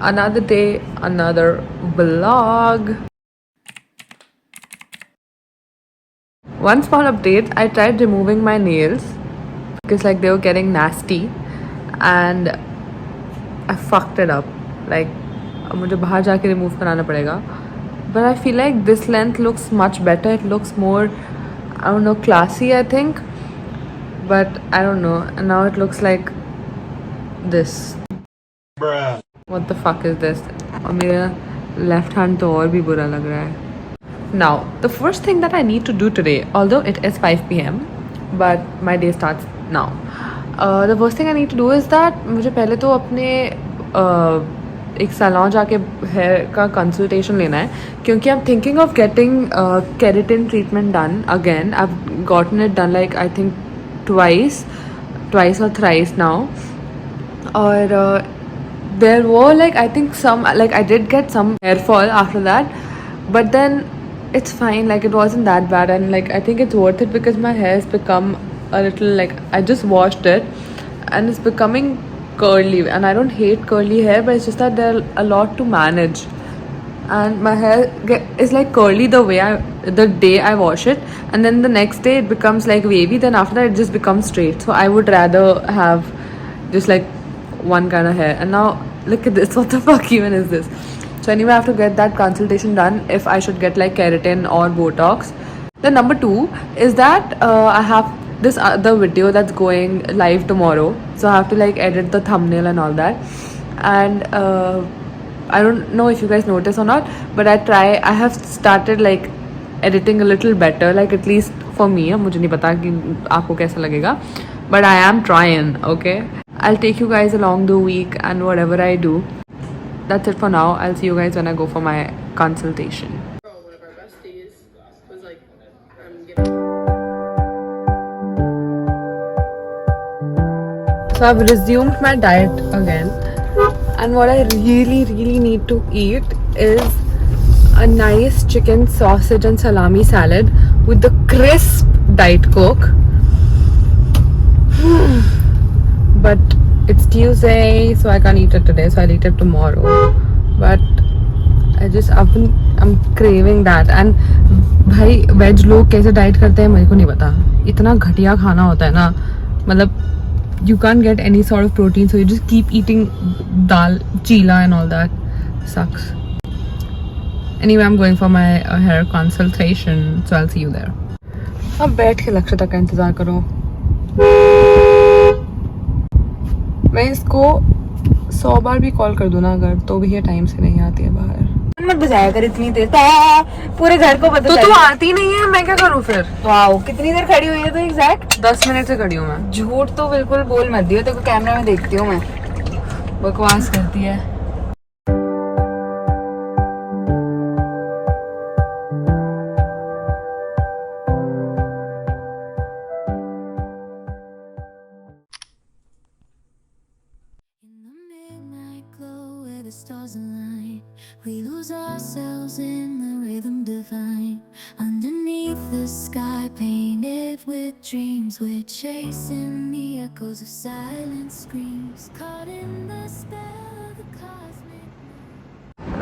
Another day, another vlog. One small update, I tried removing my nails because like they were getting nasty and I fucked it up. Like अब मुझे बाहर जाके remove कराना पड़ेगा. But I feel like this length looks much better. It looks more, I don't know, classy I think. But I don't know. And now it looks like this. Bruh. What the fuck is this? और मेरा left hand तो और भी बुरा लग रहा है. Now, the first thing that I need to do today, although it is 5 p.m, but my day starts now. The first thing I need to do is that मुझे पहले तो अपने एक सैलून जाके हेयर का कंसल्टेशन लेना है क्योंकि I'm thinking of getting keratin treatment done again. I've gotten it done like I think twice or thrice now. और there were like I think some like I did get some hair fall after that, but then it's fine, like it wasn't that bad, and like I think it's worth it because my hair has become a little like I just washed it and it's becoming curly, and I don't hate curly hair, but it's just that there are a lot to manage, and my hair is like curly the day I wash it, and then the next day it becomes like wavy, then after that it just becomes straight. So I would rather have just like one kind of hair. And now look at this, what the fuck even is this? So anyway, I have to get that consultation done if I should get like keratin or Botox. Then number 2 is that I have this other video that's going live tomorrow. So I have to like edit the thumbnail and all that. And I don't know if you guys notice or not, but I have started like editing a little better, like at least for me. मुझे नहीं पता कि आपको कैसा लगेगा, but I am trying, okay? I'll take you guys along the week and whatever I do. That's it for now. I'll see you guys when I go for my consultation. One of our besties was like, So I've resumed my diet again, and what I really need to eat is a nice chicken sausage and salami salad with the crisp Diet Coke. But it's Tuesday, so I can't eat it today, so I'll eat it tomorrow. But I'm craving that. And भाई veg लोग कैसे diet करते हैं मेरे को नहीं पता. इतना घटिया खाना होता है ना, मतलब you can't get any sort of protein, so you just keep eating dal, chila and all that. Sucks. Anyway, I'm going for my hair consultation, so I'll see you there. अब बैठ के लक्ष्यता का इंतजार करो. मैं इसको 100 बार भी कॉल कर दूं ना अगर, तो भी ये टाइम से नहीं आती है बाहर. मत बजाया कर इतनी देर, पूरे घर को पता. तो तू आती नहीं है, मैं क्या करूँ फिर? वाओ, कितनी देर खड़ी हुई है तो एग्जैक्ट 10 मिनट से खड़ी हूँ मैं. झूठ तो बिल्कुल बोल मत दियो, तेरे को कैमरा में देखती हूँ मैं. बकवास करती है. Stars align, we lose ourselves in the rhythm divine. Underneath the sky painted with dreams, we're chasing the echoes of silent screams, caught in the spell of the cosmic.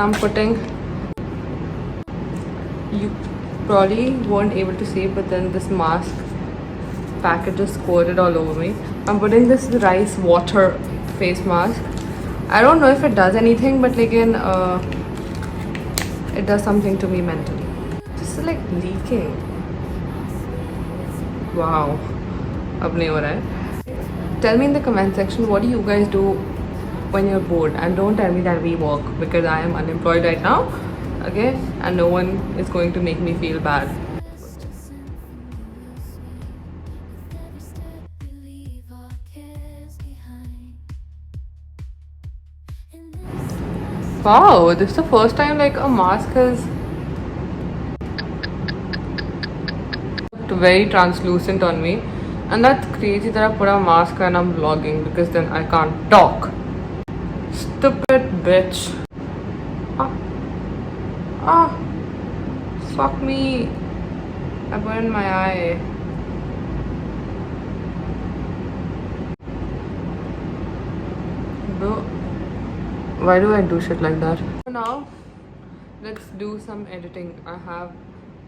I'm putting, you probably weren't able to see, but then this mask packet just squirted all over me. I'm putting this rice water face mask. I don't know if it does anything, but like it does something to me mentally. Just like leaking. Wow. अब नहीं हो रहा है. Tell me in the comment section, what do you guys do when you're bored? And don't tell me that we work, because I am unemployed right now, okay? And no one is going to make me feel bad. Wow, this is the first time like a mask has looked very translucent on me, and that's crazy that I put a mask and I'm vlogging, because then I can't talk. Stupid bitch. Fuck me. I burned my eye. Bro. Why do I do shit like that? So now, let's do some editing. I have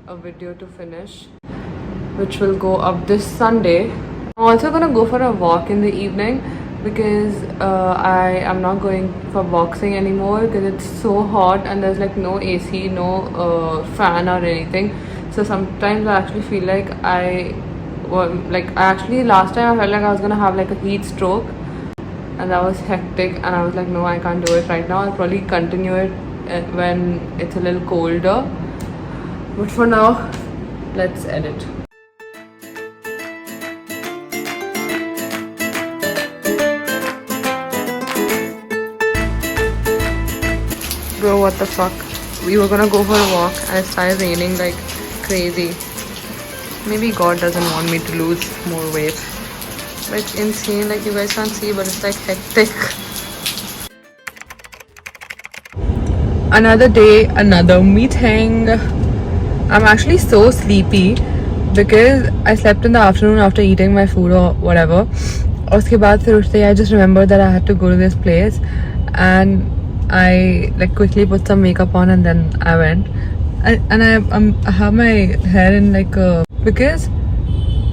a video to finish, which will go up this Sunday. I'm also gonna go for a walk in the evening because I am not going for boxing anymore because it's so hot and there's like no AC, no fan or anything. So sometimes I actually feel like last time I felt like I was gonna have like a heat stroke, and that was hectic, and I was like, no, I can't do it right now. I'll probably continue it when it's a little colder, but for now, let's edit. Bro, what the fuck? We were gonna go for a walk and it started raining like crazy. Maybe God doesn't want me to lose more weight. But it's insane, like you guys can't see, but it's like hectic. Another day, another meeting. I'm actually so sleepy because I slept in the afternoon after eating my food or whatever. उसके बाद फिर उठते I just remembered that I had to go to this place and I like quickly put some makeup on and then I went. And I have my hair in like because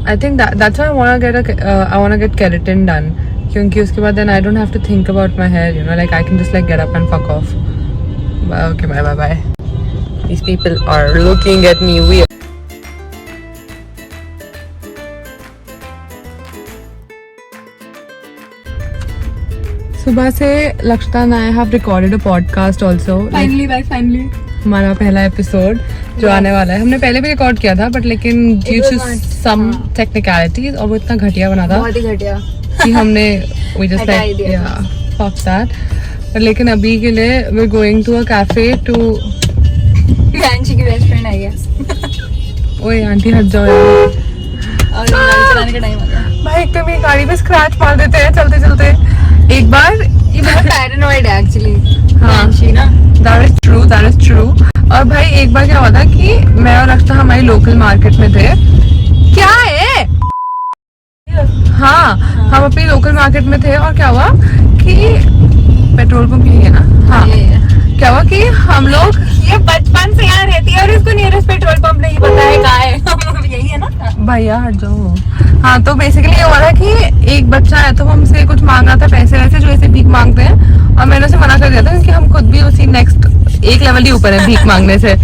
I think that's why I wanna get keratin done. क्योंकि उसके बाद then I don't have to think about my hair, you know, like I can just like get up and fuck off. Okay, bye. These people are looking at me weird. सुबह से Lakshita and I have recorded a podcast also. Finally. हमारा पहला episode जो आने वाला है, हमने पहले भी रिकॉर्ड किया था बट लेकिन ड्यू टू सम टेक्निकलिटीज और वो इतना घटिया बना था, बहुत ही घटिया कि हमने we just like yeah fuck that. पर लेकिन अभी के लिए we're going to a cafe to aunty की बेस्ट फ्रेंड आई है। ओए आंटी हट जाओ यार, और गाड़ी चलाने का टाइम आ गया भाई एक तो मेरी गाड़ी पे स्क्रैच मार देते हैं चलते चलते। एक बार ये बहुत पैरानॉइड है एक्चुअली। हाँ ना that is true. और भाई एक बार क्या हुआ था कि मैं और अक्षता हमारी लोकल मार्केट में थे। क्या है? हाँ, हम अपनी लोकल मार्केट में थे और क्या हुआ कि पेट्रोल पंप यही है ना? हाँ, क्या हुआ कि हम लोग ये बचपन से यहाँ रहती है और इसको नियरेस्ट पेट्रोल पंप नहीं पता है कहाँ है। यही है ना भैया हट जाओ। हाँ, तो बेसिकली ये हुआ था कि एक बच्चा है तो हमसे कुछ मांग रहा था पैसे वैसे जो ऐसे भीख मांगते हैं, और मैंने उसे मना कर दिया था क्योंकि हम खुद भी उसी नेक्स्ट एक लेवल ही ऊपर है भीख मांगने से।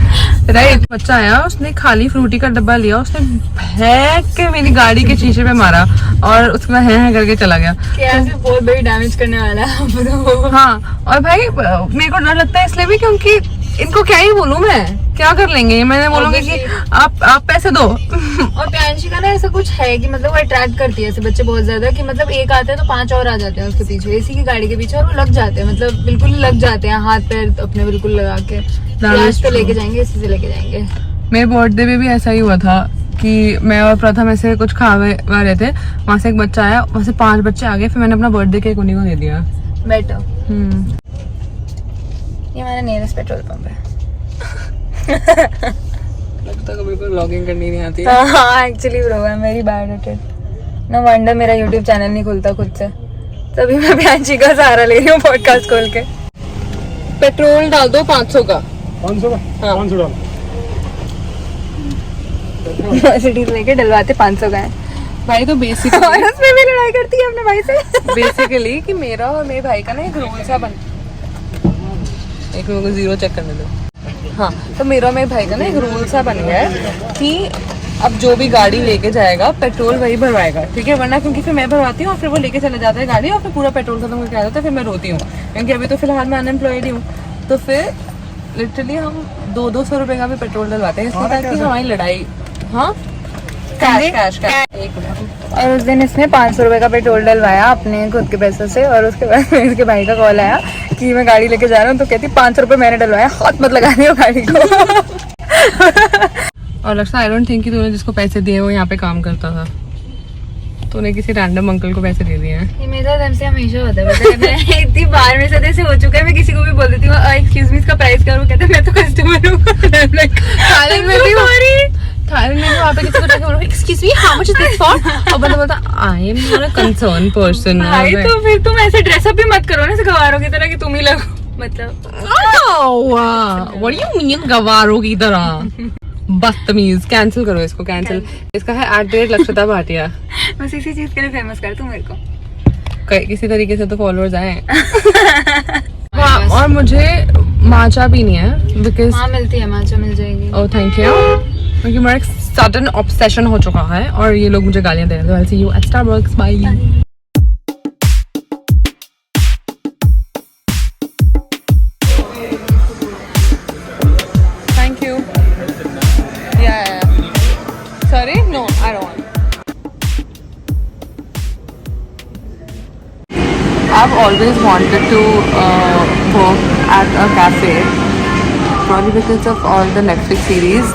राइट, बच्चा आया, उसने खाली फ्रूटी का डब्बा लिया, उसने फेंक के मेरी गाड़ी के शीशे पे मारा और उसके बाद है करके चला गया। बहुत बड़ी डैमेज करने वाला है। हाँ, और भाई मेरे को डर लगता है इसलिए भी क्योंकि इनको क्या ही बोलूं मैं, क्या कर लेंगे। मैंने बोलूंगी कि आप पैसे दो। और प्रियांशी का ना ऐसा कुछ है कि मतलब वो अट्रैक्ट करती है ऐसे बच्चे बहुत ज्यादा, कि मतलब एक आते हैं तो 5 और आ जाते हैं उसके पीछे, इसी की गाड़ी के पीछे, और वो लग जाते हैं, मतलब बिल्कुल लग जाते हैं हाथ पैर अपने बिल्कुल लगा के। आज तो लेके जाएंगे, इसी से लेके जाएंगे। मेरे बर्थडे में भी ऐसा ही हुआ था कि मैं और प्रथम ऐसे कुछ खा रहे थे, वहाँ से एक बच्चा आया, वहाँ से 5 बच्चे आ गए, फिर मैंने अपना बर्थडे केक उन्हीं को दे दिया। बेटर ये मेरा नियरेस्ट पेट्रोल पंप है। लगता है बिल्कुल व्लॉगिंग करनी नहीं आती। हाँ actually bro I am very bad at it. No wonder मेरा यूट्यूब चैनल नहीं खुलता खुद से, तभी मैं प्रियांशी का सहारा ले रही हूँ पॉडकास्ट खोल के। पेट्रोल डाल दो 500 का। 500 का? हाँ। 500 डाल। मर्सिडीज लेके डलवाते 500 का है भाई। तो बेसिकली और उसमें भी लड़ाई करती है अपने भाई से। बेसिकली कि मेरा और मेरे भाई का ना एक रूल सा बन, एक मेरे को 0 चेक करने दो। हाँ, तो मेरा और मेरे भाई का ना एक रूल सा बन गया है कि अब जो भी गाड़ी लेके जाएगा पेट्रोल वही भरवाएगा, ठीक है, वरना क्योंकि फिर मैं भरवाती हूँ और फिर वो लेके चले जाता है गाड़ी और फिर पूरा पेट्रोल खत्म करके आ जाता है, फिर मैं रोती हूँ क्योंकि अभी तो फिलहाल मैं अनएम्प्लॉयड ही हूँ। तो फिर लिटरली हम 200 रुपये का भी पेट्रोल डलवाते हैं इसलिए ताकि हमारी लड़ाई। हाँ, कैश। एक मिनट। और उस दिन इसने 500 रुपए का पेट्रोल डलवाया अपने खुद के पैसों से, और उसके बाद इसके भाई का कॉल आया कि मैं गाड़ी लेके जा रहा हूँ, तो कहती 500 रुपए मैंने डलवाया, हाथ मत लगाने हो गाड़ी को। और लक्ष्य आई डोंट थिंक कि तूने जिसको पैसे दिए वो यहाँ पे काम करता था, तूने किसी रैंडम अंकल को पैसे दे दिए हैं। ये मेरे साथ हमसे हमेशा होता है, पता है, मैं इतनी बार मेरे साथ ऐसे हो चुका है, मैं किसी को भी बोल देती हूँ एक्सक्यूज मी इसका प्राइस क्या, वो कहते हैं मैं तो कस्टमर हूँ। थाईलैंड में भी वहाँ पे किसी को जाके बोलो excuse me how much is this for, और बंदा बोलता I am not a concern person. भाई तो फिर तुम ऐसे ड्रेसअप भी मत करो ना गवारों की तरह कि तुम ही लगो। मतलब व्हाट डू यू मीन गवारों की तरह? बदतमीज। कैंसिल करो इसको, कैंसिल। इसका है @लक्षिता भाटिया। बस इसी चीज के लिए फेमस कर तू मेरे को। किसी तरीके से तो फॉलोअर्स आए। और मुझे माचा भी नहीं है बिकॉज हाँ मिलती है, माचा मिल जाएगी। ओह थैंक यू, क्योंकि मेरा एक सडन ऑब्सेशन हो चुका है और ये लोग मुझे गालियां दे रहे हैं। तो I see you at Starbucks, bye. Thank you. Yeah. Sorry? No, I don't want. I've always wanted to work at a cafe, probably because of all the Netflix series.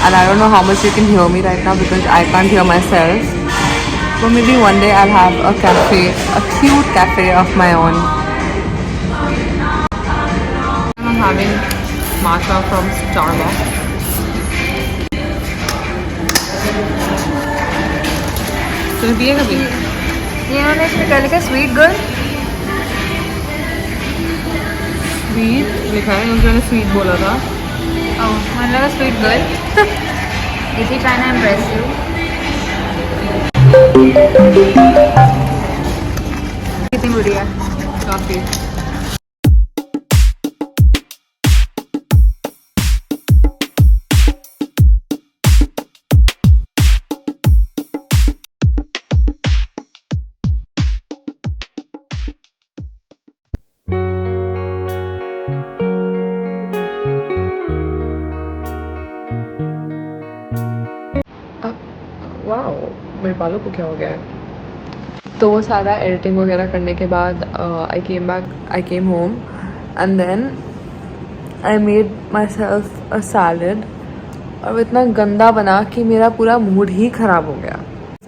And I don't know how much you can hear me right now because I can't hear myself. But maybe one day I'll have a cafe, a cute cafe of my own. I'm having matcha from Starbucks. तूने पिए कभी? ये उन्होंने इसमें क्या लिखा, sweet girl. Sweet लिखा है क्योंकि मैंने स्वीट बोला था। मैंने लगा स्वीट गर्ल। इसी ट्राई ना इम्प्रेस यू। कितनी बुरी है। काफी। वाओ, मेरे बालों को क्या हो गया है? तो वो सारा एडिटिंग वगैरह करने के बाद I came home and then I made myself a salad. और वो इतना गंदा बना कि मेरा पूरा मूड ही ख़राब हो गया।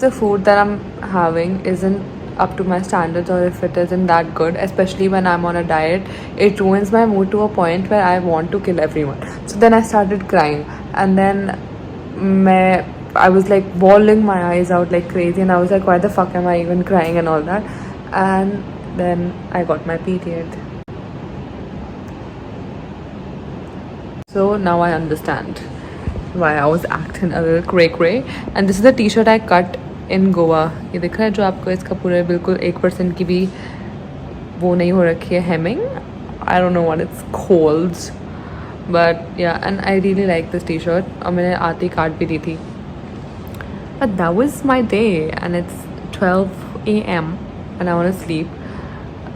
The food that I am having isn't up to my standards, or if it isn't that good, especially when I'm on a diet, it ruins my mood to a point where I want to kill everyone. So then I started crying, and then I was like bawling my eyes out like crazy, and I was like, why the fuck am I even crying and all that. And then I got my period. So now I understand why I was acting a little cray. And this is the t-shirt I cut in Goa. ये दिख रहा है जो आपको, इसका पूरे बिल्कुल 1% की भी वो नहीं हो रखी है, Hamming. I don't know what it's called, but yeah, and I really like this t-shirt. और मैंने आती काट भी दी थी। But that was my day, and it's 12 a.m. and I want to sleep.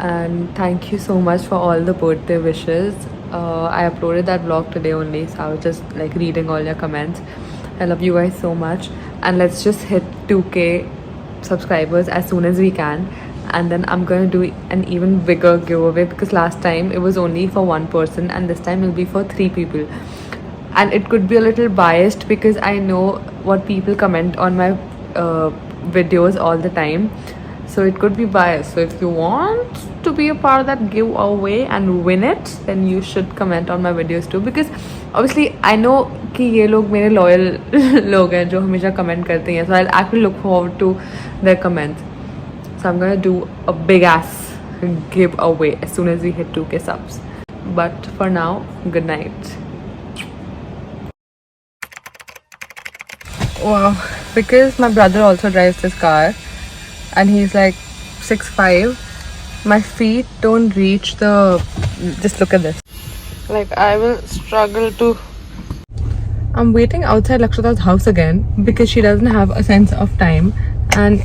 And thank you so much for all the birthday wishes. I uploaded that vlog today only, so I was just like reading all your comments. I love you guys so much, and let's just hit 2K subscribers as soon as we can, and then I'm gonna do an even bigger giveaway because last time it was only for one person and this time it'll be for 3 people. And it could be a little biased because I know what people comment on my videos all the time, so it could be biased. So if you want to be a part of that giveaway and win it, then you should comment on my videos too, because obviously I know कि ये लोग मेरे loyal लोग हैं जो हमेशा comment करते हैं, so I'll actually look forward to their comments. So I'm gonna do a big ass giveaway as soon as we hit 2K subs. But for now, good night. Wow, because my brother also drives this car and he's like 6'5", my feet don't reach the, just look at this, like I will struggle to. I'm waiting outside Lakshita's house again because she doesn't have a sense of time, and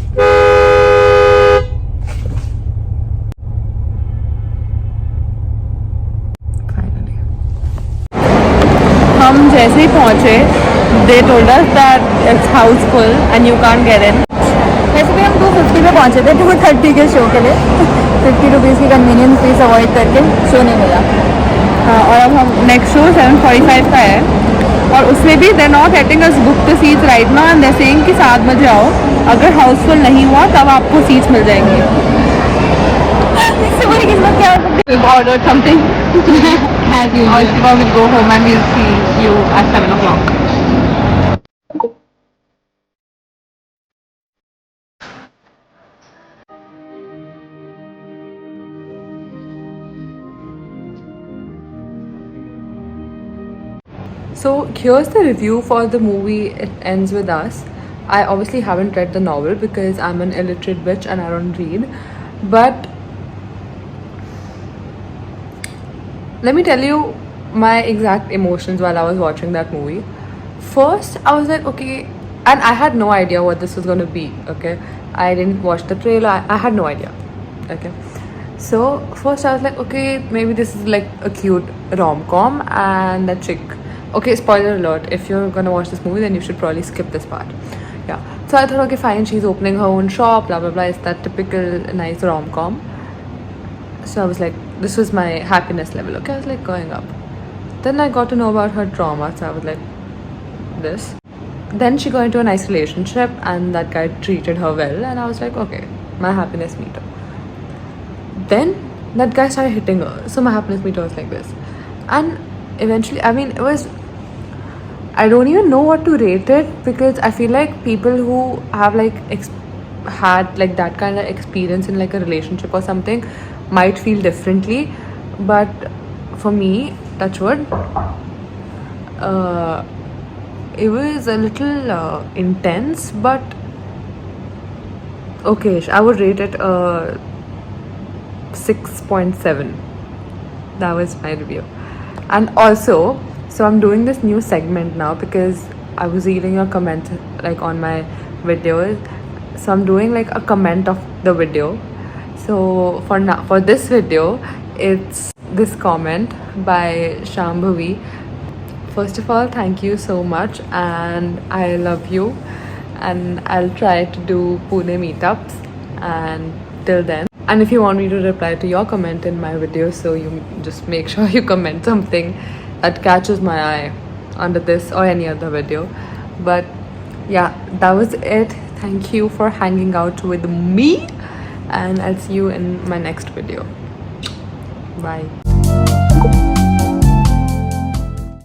finally हम जैसे ही पहुंचे, they told us that it's house full and you can't get in. वैसे भी हम 250 पे पहुंचे थे 230 के शो के लिए। 50 रुपीज़ की कन्वीनियंस फीस अवॉइड करके शो नहीं मिला। हाँ, और अब हम नेक्स्ट शो 7:45 का है, और उसमें भी they're not letting us book the seats right now and they're saying कि 7 बजे आओ, अगर हाउसफुल नहीं हुआ तब आपको सीट्स मिल जाएंगी। इससे बड़ी किस्मत क्या हो सकती We've ordered something. है? Or Shiva will go home and we'll see you at 7 o'clock. So here's the review for the movie It Ends With Us. I obviously haven't read the novel because I'm an illiterate bitch and I don't read. But let me tell you my exact emotions while I was watching that movie. First, I was like, okay, and I had no idea what this was gonna be. Okay, I didn't watch the trailer. I had no idea. Okay, so first I was like, okay, maybe this is like a cute rom-com and a chick. Okay, spoiler alert. If you're gonna watch this movie, then you should probably skip this part. Yeah. So I thought, okay, fine. She's opening her own shop. Blah blah blah. It's that typical nice rom-com. So I was like, this was my happiness level. Okay, I was like going up. Then I got to know about her trauma. So I was like, this. Then she got into a nice relationship and that guy treated her well. And I was like, okay, my happiness meter. Then that guy started hitting her. So my happiness meter was like this. And eventually, I mean, it was. I don't even know what to rate it because I feel like people who have like had like that kind of experience in like a relationship or something might feel differently, but for me, touch wood, it was a little intense, but okay, I would rate it 6.7. That was my review. And also, so I'm doing this new segment now because I was reading your comments like on my videos. So I'm doing like a comment of the video. So for now, for this video, it's this comment by Shambhavi. First of all, thank you so much and I love you. And I'll try to do Pune meetups. And till then. And if you want me to reply to your comment in my video, so you just make sure you comment something that catches my eye under this or any other video. But yeah, that was it. Thank you for hanging out with me and I'll see you in my next video. Bye.